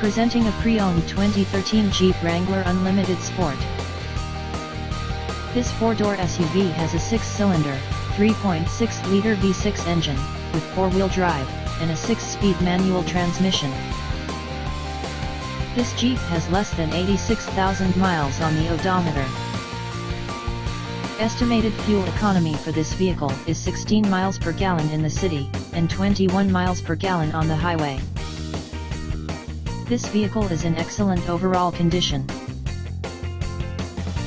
Presenting a pre-owned 2013 Jeep Wrangler Unlimited Sport. This four-door SUV has a 6-cylinder, 3.6-liter V6 engine, with four-wheel drive, and a 6-speed manual transmission. This Jeep has less than 86,000 miles on the odometer. Estimated fuel economy for this vehicle is 16 miles per gallon in the city, and 21 miles per gallon on the highway. This vehicle is in excellent overall condition.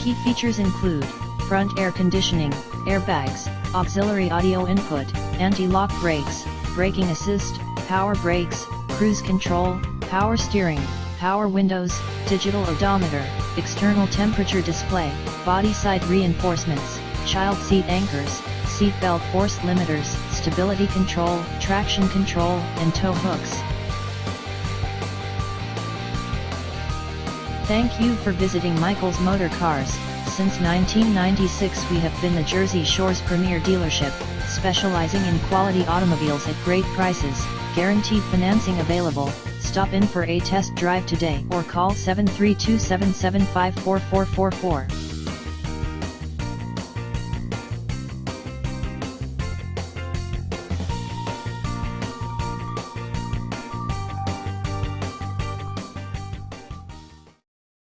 Key features include front air conditioning, airbags, auxiliary audio input, anti-lock brakes, braking assist, power brakes, cruise control, power steering, power windows, digital odometer, external temperature display, body side reinforcements, child seat anchors, seat belt force limiters, stability control, traction control, and tow hooks. Thank you for visiting Michael's Motorcars. Since 1996 we have been the Jersey Shore's premier dealership, specializing in quality automobiles at great prices, guaranteed financing available. Stop in for a test drive today or call 732-775-4444.